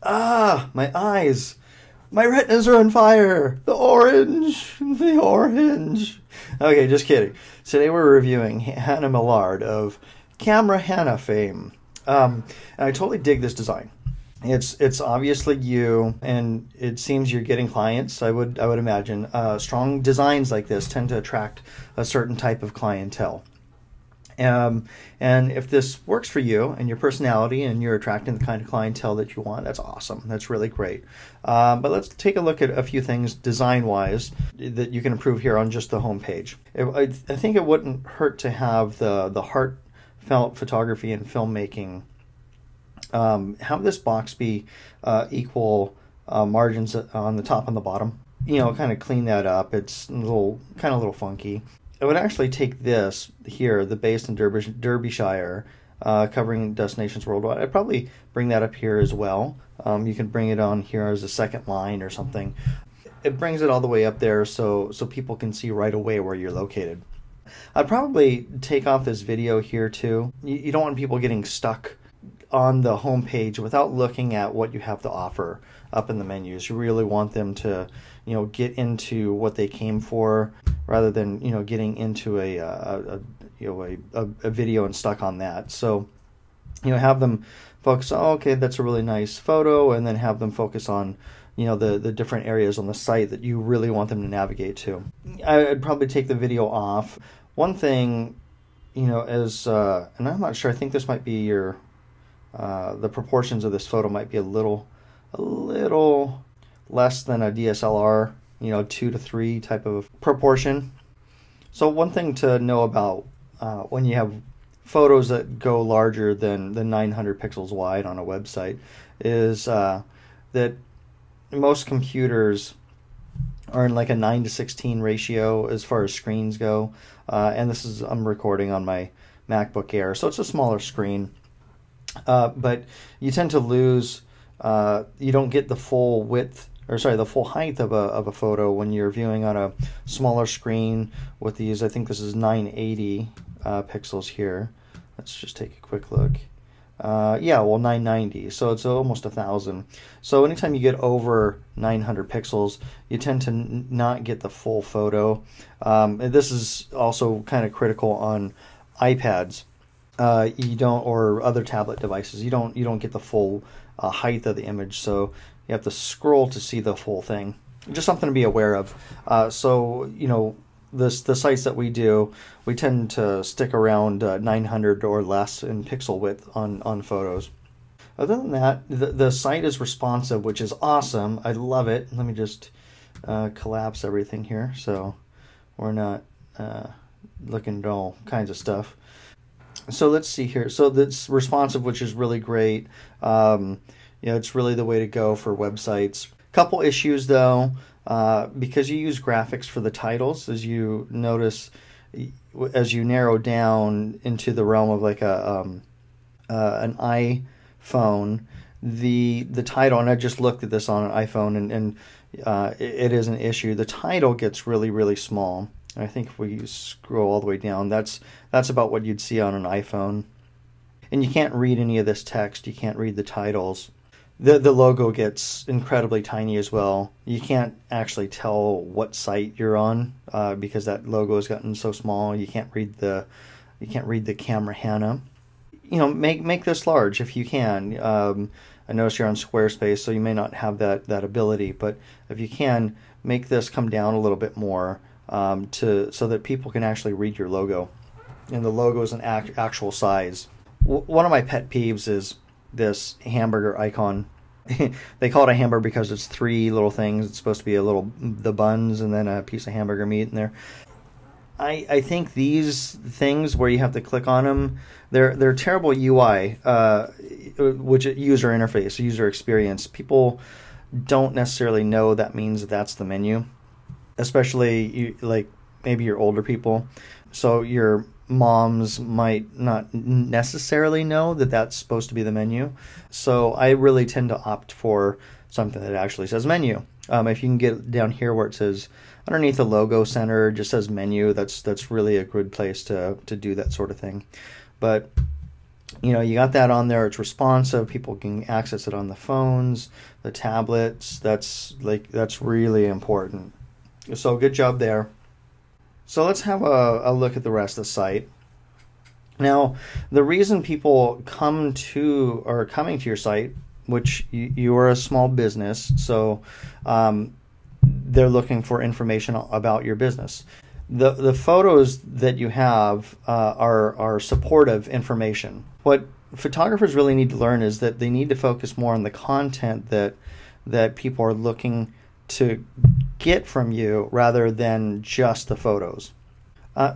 Ah, my eyes. My retinas are on fire. The orange. The orange. Okay, just kidding. Today we're reviewing Hannah Millard of Camera Hannah fame. And I totally dig this design. It's obviously you, and it seems you're getting clients. I would imagine strong designs like this tend to attract a certain type of clientele. And if this works for you and your personality and you're attracting the kind of clientele that you want, that's awesome. That's really great. But let's take a look at a few things design-wise that you can improve here on just the homepage. I think it wouldn't hurt to have the heartfelt photography and filmmaking. Have this box be equal margins on the top and the bottom. You know, kind of clean that up. It's kind of a little funky. I would actually take this here, the based in Derbyshire, covering destinations worldwide. I'd probably bring that up here as well. You can bring it on here as a second line or something. It brings it all the way up there so people can see right away where you're located. I'd probably take off this video here too. You don't want people getting stuck on the home page without looking at what you have to offer up in the menus. You really want them to, get into what they came for, rather than getting into a video and stuck on that. So have them focus on, okay, that's a really nice photo, and then have them focus on the different areas on the site that you really want them to navigate to. I'd probably take the video off. One thing, is and I'm not sure, I think this might be your the proportions of this photo might be a little less than a DSLR, 2 to 3 type of proportion. So one thing to know about when you have photos that go larger than 900 pixels wide on a website is that most computers are in like a 9:16 ratio as far as screens go. And I'm recording on my MacBook Air, so it's a smaller screen. But you tend to lose, you don't get the full width, the full height of a photo when you're viewing on a smaller screen with these. I think this is 980 pixels here. Let's just take a quick look. 990, so it's almost 1,000. So anytime you get over 900 pixels, you tend to not get the full photo. And this is also kind of critical on iPads. You don't, or other tablet devices, you don't get the full height of the image, so you have to scroll to see the full thing. Just something to be aware of. The sites that we do, we tend to stick around 900 or less in pixel width on photos. Other than that, the site is responsive, which is awesome. I love it. Let me just collapse everything here so we're not looking at all kinds of stuff. So let's see here. So that's responsive, which is really great. It's really the way to go for websites. Couple issues though, because you use graphics for the titles, as you notice, as you narrow down into the realm of like an iPhone, the title, and I just looked at this on an iPhone, and it is an issue. The title gets really, really small. I think if we scroll all the way down, that's about what you'd see on an iPhone. And you can't read any of this text. You can't read the titles. The logo gets incredibly tiny as well. You can't actually tell what site you're on because that logo has gotten so small. You can't read the Camera Hannah. Make this large if you can. I notice you're on Squarespace, so you may not have that ability, but if you can, make this come down a little bit more. So that people can actually read your logo, and the logo is an actual size. One of my pet peeves is this hamburger icon. They call it a hamburger because it's 3 little things. It's supposed to be the buns and then a piece of hamburger meat in there. I think these things where you have to click on them, they're terrible UI, which user interface, user experience. People don't necessarily know that means that's the menu. Especially maybe your older people, so your moms might not necessarily know that that's supposed to be the menu. So I really tend to opt for something that actually says menu. If you can get down here where it says underneath the logo center, just says menu, that's really a good place to do that sort of thing. But You got that on there. It's responsive. People can access it on the phones, the tablets. That's really important. So good job there. So let's have a look at the rest of the site. Now, the reason people are coming to your site, which you are a small business, so they're looking for information about your business. The photos that you have are supportive information. What photographers really need to learn is that they need to focus more on the content that people are looking to get from you rather than just the photos.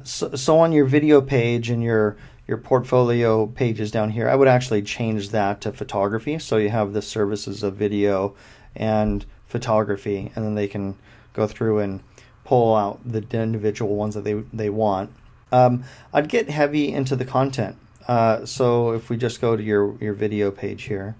So on your video page and your portfolio pages down here, I would actually change that to photography. So you have the services of video and photography, and then they can go through and pull out the individual ones that they want. I'd get heavy into the content. So if we just go to your video page here,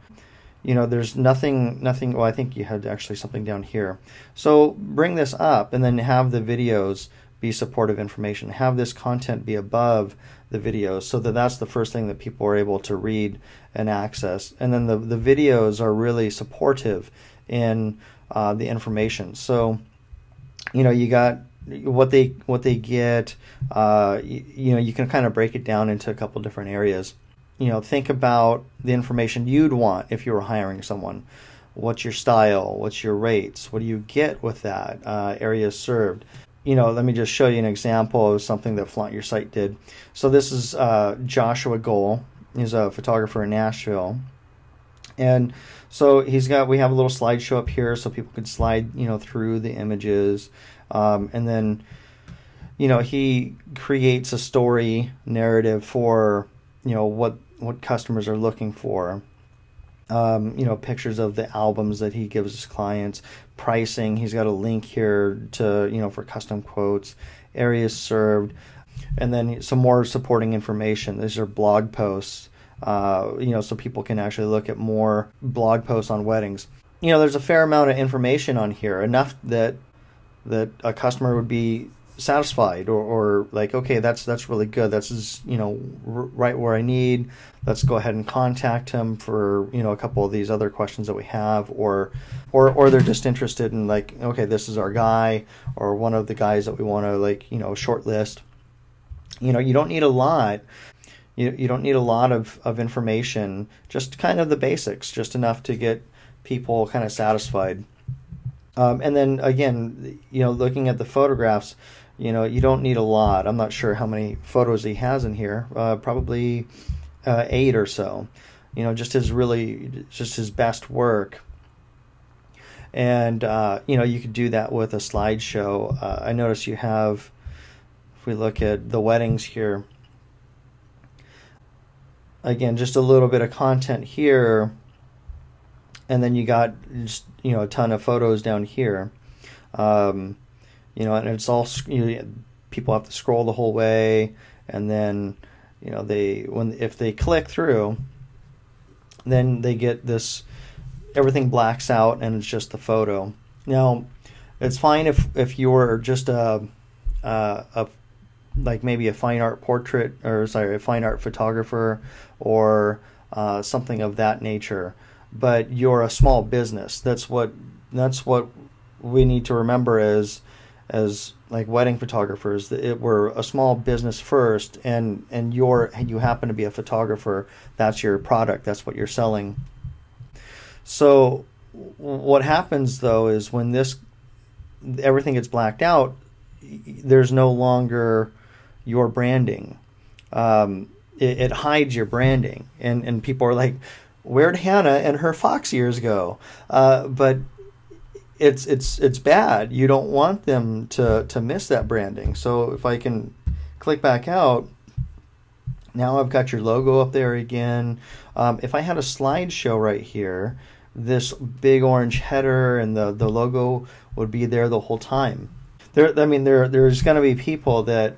there's nothing, well, I think you had actually something down here. So bring this up and then have the videos be supportive information. Have this content be above the videos so that's the first thing that people are able to read and access. And then the videos are really supportive in the information. So, you got what they get. You can kind of break it down into a couple different areas. Think about the information you'd want if you were hiring someone. What's your style? What's your rates? What do you get with that? Areas served. Let me just show you an example of something that Flaunt Your Site did. So this is Joshua Gohl. He's a photographer in Nashville. And so we have a little slideshow up here so people could slide, through the images. And then, he creates a story narrative for, what customers are looking for. Pictures of the albums that he gives his clients, pricing. He's got a link here to, for custom quotes, areas served, and then some more supporting information. These are blog posts, so people can actually look at more blog posts on weddings. There's a fair amount of information on here, enough that a customer would be satisfied or like, okay, that's really good. That's right where I need. Let's go ahead and contact him for a couple of these other questions that we have, or they're just interested in like, okay, this is our guy or one of the guys that we want to shortlist. You don't need a lot. You don't need a lot of information, just kind of the basics, just enough to get people kind of satisfied. And then again, looking at the photographs, you don't need a lot. I'm not sure how many photos he has in here. Probably 8 or so. Just his best work. And you could do that with a slideshow. I notice you have, if we look at the weddings here, again, just a little bit of content here, and then you got just a ton of photos down here. And it's all, people have to scroll the whole way, and then if they click through, then they get this, everything blacks out and it's just the photo. Now, it's fine if you're just like maybe a fine art portrait, a fine art photographer, or something of that nature, but you're a small business. That's what we need to remember as like wedding photographers. We're a small business first, and you happen to be a photographer. That's your product. That's what you're selling. So what happens though is when everything gets blacked out, there's no longer your branding. It hides your branding, and people are like, where'd Hannah and her fox ears go? But it's bad. You don't want them to miss that branding. So if I can click back out, now I've got your logo up there again. If I had a slideshow right here, this big orange header and the logo would be there the whole time. There's going to be people that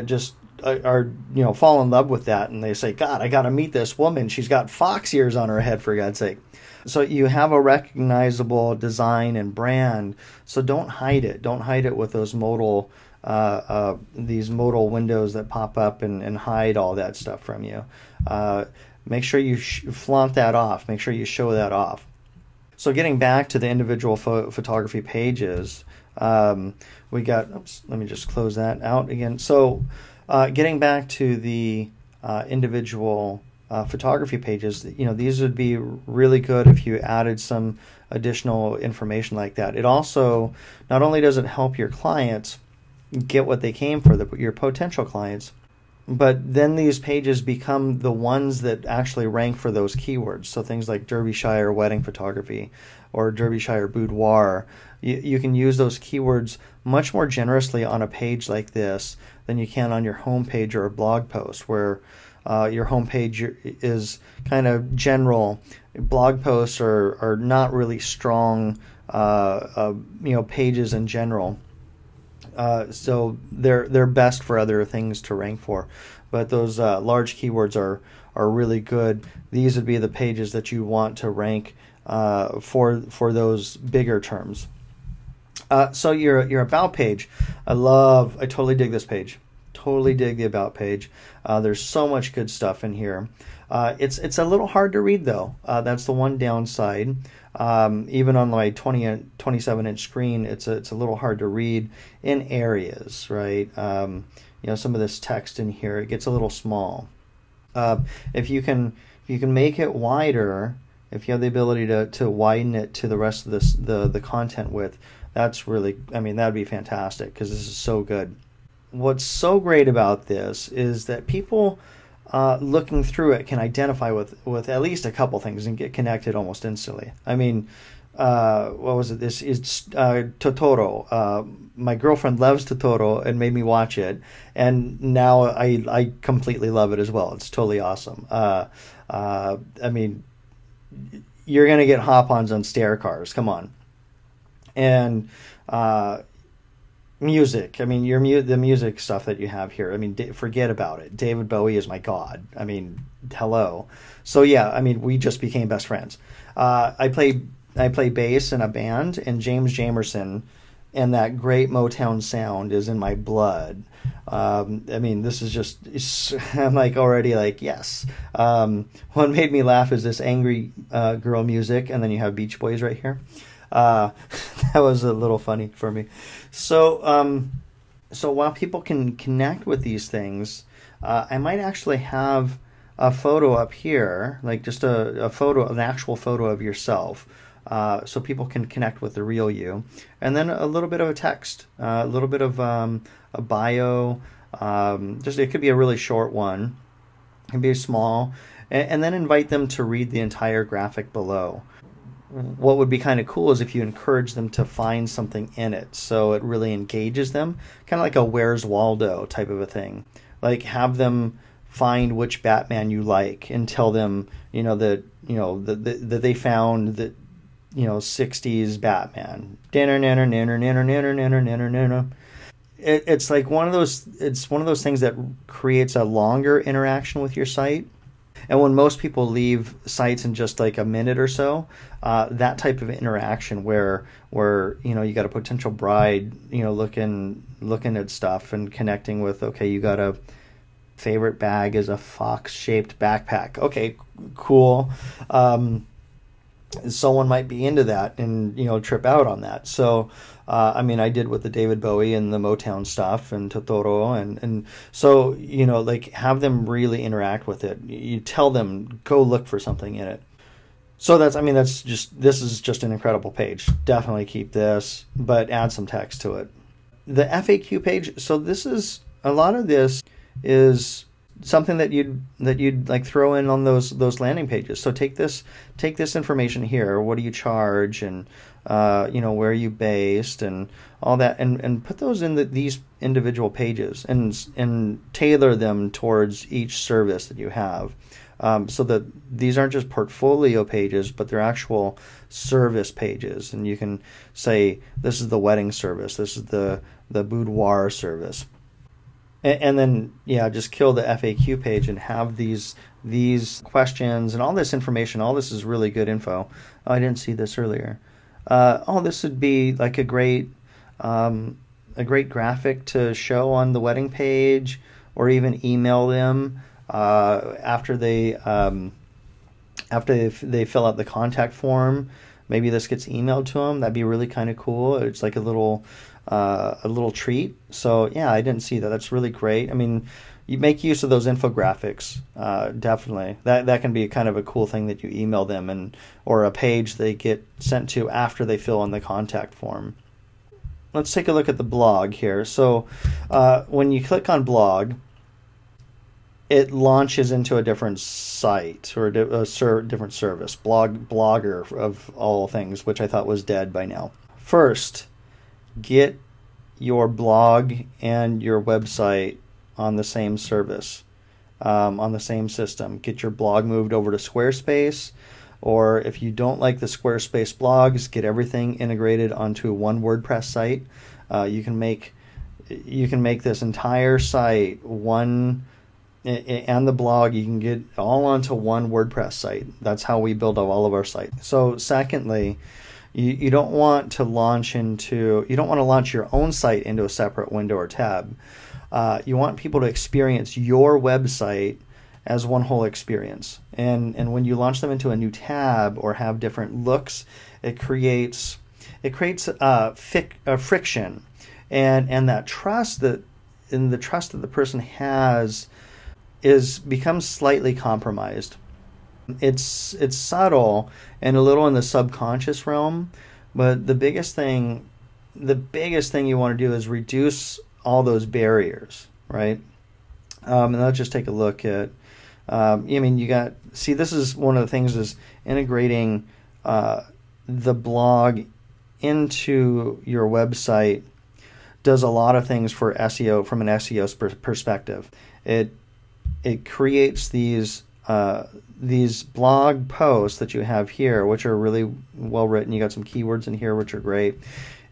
just are fall in love with that, and they say, God, I got to meet this woman. She's got fox ears on her head, for God's sake. So you have a recognizable design and brand. So don't hide it. Don't hide it with those these modal windows that pop up and hide all that stuff from you. make sure you flaunt that off. Make sure you show that off. So getting back to the individual photography pages, we got, oops, let me just close that out again. So getting back to the individual photography pages, these would be really good if you added some additional information like that. It also, not only does it help your clients get what they came for, your potential clients, but then these pages become the ones that actually rank for those keywords. So things like Derbyshire wedding photography or Derbyshire boudoir, you can use those keywords much more generously on a page like this than you can on your homepage or a blog post, where your homepage is kind of general. Blog posts are not really strong, pages in general. So they're best for other things to rank for, but those large keywords are really good. These would be the pages that you want to rank for those bigger terms. So your about page, I totally dig this page. Totally dig the about page. There's so much good stuff in here. It's a little hard to read though. That's the one downside. Even on my 27-inch screen, it's a little hard to read in areas, right? Some of this text in here, it gets a little small. If you can make it wider, if you have the ability to widen it to the rest of the content width, that's really, that'd be fantastic, because this is so good. What's so great about this is that people looking through it can identify with at least a couple things and get connected almost instantly. What was it? This is Totoro. My girlfriend loves Totoro and made me watch it, and now I completely love it as well. It's totally awesome. You're gonna get hop-ons on stair cars. Come on. And music. The music stuff that you have here. Forget about it. David Bowie is my god. Hello. So yeah, we just became best friends. I play bass in a band, and James Jamerson and that great Motown sound is in my blood. This is just, I'm already yes. What made me laugh is this angry girl music, and then you have Beach Boys right here. That was a little funny for me. So while people can connect with these things, I might actually have a photo up here, just a photo, an actual photo of yourself, so people can connect with the real you, and then a little bit of a text, a little bit of a bio. It could be a really short one, it can be small, and then invite them to read the entire graphic below. What would be kind of cool is if you encourage them to find something in it, so it really engages them, kind of like a Where's Waldo type of a thing. Have them find which Batman you like, and tell them, that they found that, 60s Batman. It's one of those things that creates a longer interaction with your site. And when most people leave sites in just a minute or so, that type of interaction where you got a potential bride, looking at stuff and connecting with, okay, you got a favorite bag is a fox-shaped backpack. Okay, cool. Someone might be into that and trip out on that. So I did with the David Bowie and the Motown stuff and Totoro, and so have them really interact with it. You tell them, go look for something in it. So this is just an incredible page. Definitely keep this, but add some text to it. The FAQ page, so a lot of this is something that you'd throw in on those landing pages. So take this information here. What do you charge, and where are you based, and all that, and put those in these individual pages, and tailor them towards each service that you have, so that these aren't just portfolio pages, but they're actual service pages. And you can say, this is the wedding service, this is the boudoir service. And then, just kill the FAQ page and have these questions and all this information. All this is really good info. Oh, I didn't see this earlier. This would be a great graphic to show on the wedding page, or even email them. after they fill out the contact form, maybe this gets emailed to them. That'd be really kind of cool. It's like a little treat. So yeah, I didn't see that. That's really great. I mean, you make use of those infographics. Definitely, that can be kind of a cool thing that you email them, or a page they get sent to after they fill in the contact form. Let's take a look at the blog here. So when you click on blog, it launches into a different site or a different service. Blogger of all things, which I thought was dead by now. First, get your blog and your website on the same service, on the same system. Get your blog moved over to Squarespace, or if you don't like the Squarespace blogs, get everything integrated onto one WordPress site. You can make this entire site one. And the blog, you can get all onto one WordPress site. That's how we build all of our sites. So secondly, you don't want to launch your own site into a separate window or tab. You want people to experience your website as one whole experience. And when you launch them into a new tab or have different looks, it creates friction, and that trust that the person has becomes slightly compromised. It's subtle and a little in the subconscious realm, but the biggest thing you want to do is reduce all those barriers, right? And let's just take a look at. This is one of the things, is integrating the blog into your website does a lot of things for SEO from an SEO perspective. It creates these blog posts that you have here, which are really well written. You got some keywords in here, which are great.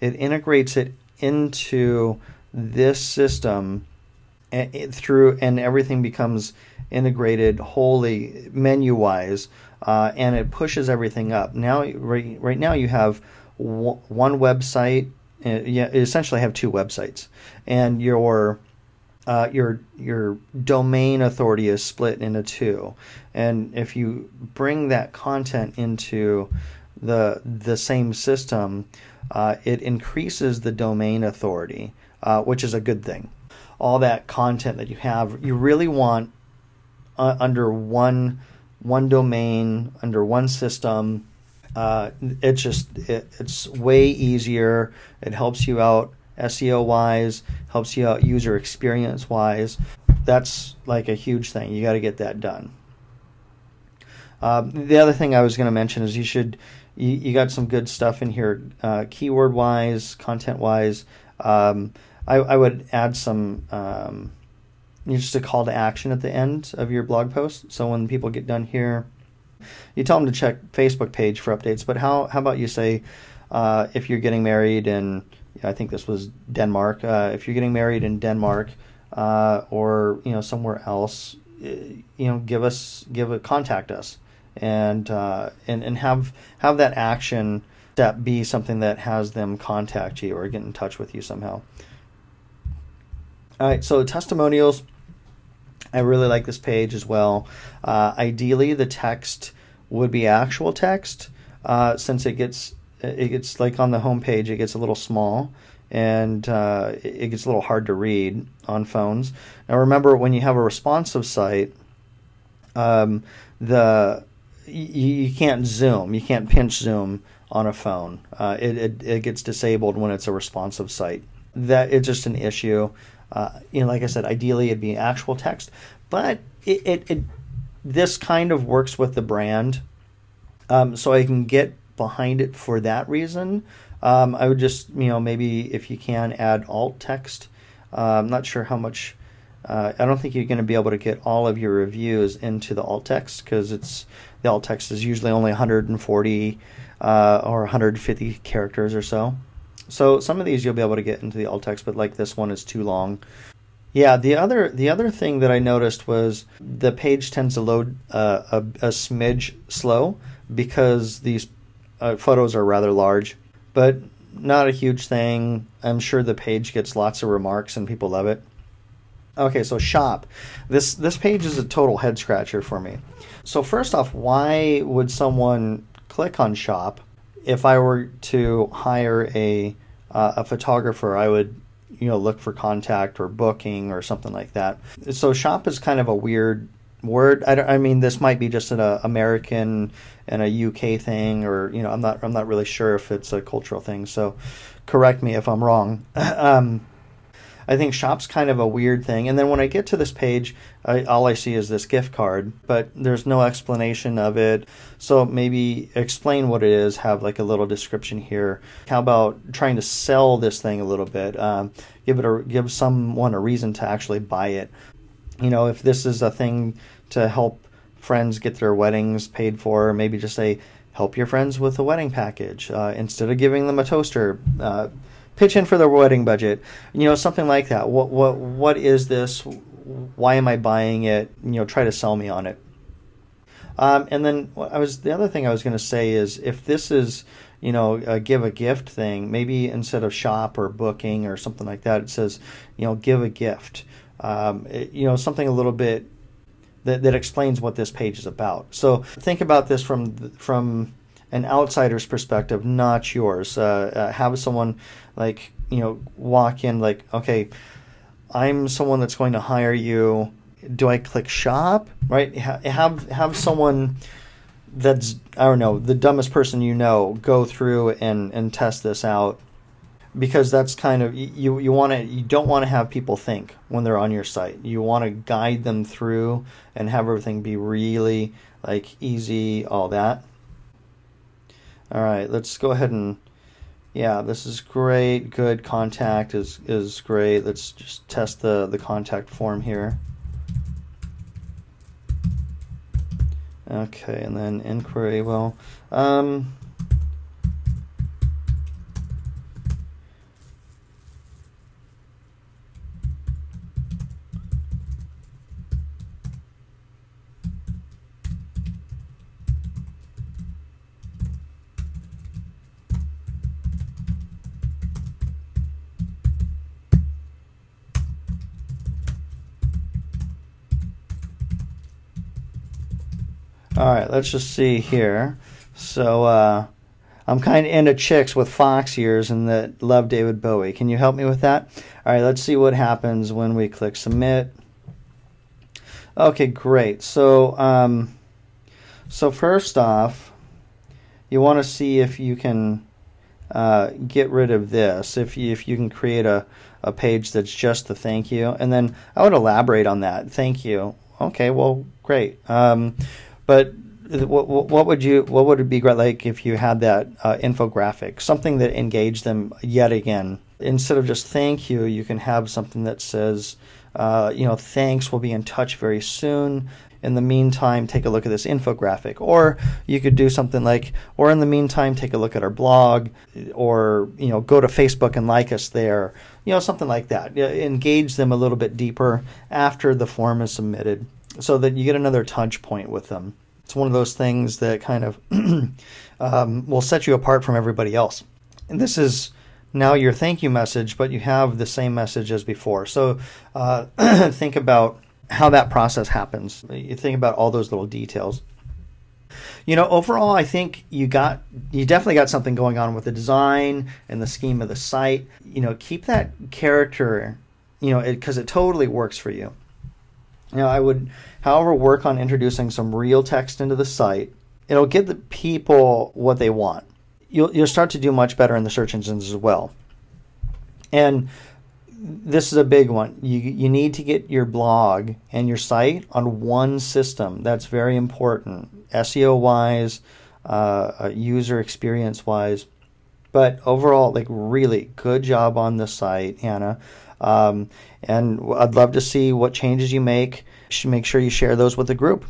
It integrates it into this system, and everything becomes integrated wholly menu-wise, and it pushes everything up. Now, right now, you have one website. You essentially have two websites, and your domain authority is split into two. And if you bring that content into the same system, it increases the domain authority, which is a good thing. All that content that you have, you really want under one domain, under one system. It's way easier. It helps you out SEO wise, helps you out user experience wise. That's like a huge thing. You got to get that done. The other thing I was going to mention is you got some good stuff in here, keyword wise, content wise. I would add some just a call to action at the end of your blog post. So when people get done here, you tell them to check Facebook page for updates. But how about you say, if you're getting married in, I think this was Denmark. If you're getting married in Denmark, or somewhere else, contact us, and have that action step be something that has them contact you or get in touch with you somehow. All right, so testimonials. I really like this page as well. Ideally, the text would be actual text, since it gets like on the home page, it gets a little small, and it gets a little hard to read on phones. Now remember, when you have a responsive site, you can't zoom, you can't pinch zoom on a phone. It gets disabled when it's a responsive site. That it's just an issue. Like I said, ideally it'd be actual text, but this kind of works with the brand, so I can get behind it for that reason. I would just, maybe if you can add alt text. I'm not sure how much. I don't think you're going to be able to get all of your reviews into the alt text, because the alt text is usually only 140 or 150 characters or so. So some of these you'll be able to get into the alt text, but like this one is too long. Yeah, the other thing that I noticed was the page tends to load a smidge slow, because these photos are rather large, but not a huge thing. I'm sure the page gets lots of remarks and people love it. Okay, so shop. This page is a total head scratcher for me. So first off, why would someone click on shop? If I were to hire a photographer, I would look for contact or booking or something like that. So shop is kind of a weird word. I mean, this might be just an American and a UK thing, or I'm not really sure if it's a cultural thing. So correct me if I'm wrong. I think shop's kind of a weird thing. And then when I get to this page, all I see is this gift card, but there's no explanation of it. So maybe explain what it is, have like a little description here. How about trying to sell this thing a little bit? Give someone a reason to actually buy it. If this is a thing to help friends get their weddings paid for, maybe just say, help your friends with a wedding package. Instead of giving them a toaster, pitch in for their wedding budget, something like that. What is this? Why am I buying it? Try to sell me on it. And then the other thing I was going to say is, if this is a give a gift thing, maybe instead of shop or booking or something like that, it says give a gift. Something a little bit that explains what this page is about. So think about this from an outsider's perspective, not yours. Have someone walk in okay, I'm someone that's going to hire you. Do I click shop? Right? Have someone that's, I don't know, the dumbest person go through and test this out, because that's kind of, you don't want to have people think when they're on your site. You want to guide them through and have everything be really easy, all that. All right, let's go ahead and, this is great. Good. Contact is great. Let's just test the contact form here. Okay, and then inquiry. Well, all right, let's just see here. So I'm kind of into chicks with fox ears and that love David Bowie. Can you help me with that? All right, let's see what happens when we click submit. Okay, great. So so first off, you want to see if you can get rid of this. If you can create a page that's just the thank you, and then I would elaborate on that. Thank you. Okay, well, great. But what would it be great like if you had that infographic, something that engaged them yet again? Instead of just thank you, you can have something that says, thanks, we'll be in touch very soon. In the meantime, take a look at this infographic. Or you could do something like, or in the meantime, take a look at our blog, or go to Facebook and like us there. Something like that. Engage them a little bit deeper after the form is submitted, so that you get another touch point with them. It's one of those things that kind of will set you apart from everybody else. And this is now your thank you message, but you have the same message as before. So think about how that process happens. You think about all those little details. Overall, I think you definitely got something going on with the design and the scheme of the site. Keep that character, because it totally works for you. I would, however, work on introducing some real text into the site. It'll give the people what they want. You'll start to do much better in the search engines as well. And this is a big one. You need to get your blog and your site on one system. That's very important, SEO-wise, user experience-wise. But overall, really good job on the site, Hannah. And I'd love to see what changes you make. Make sure you share those with the group.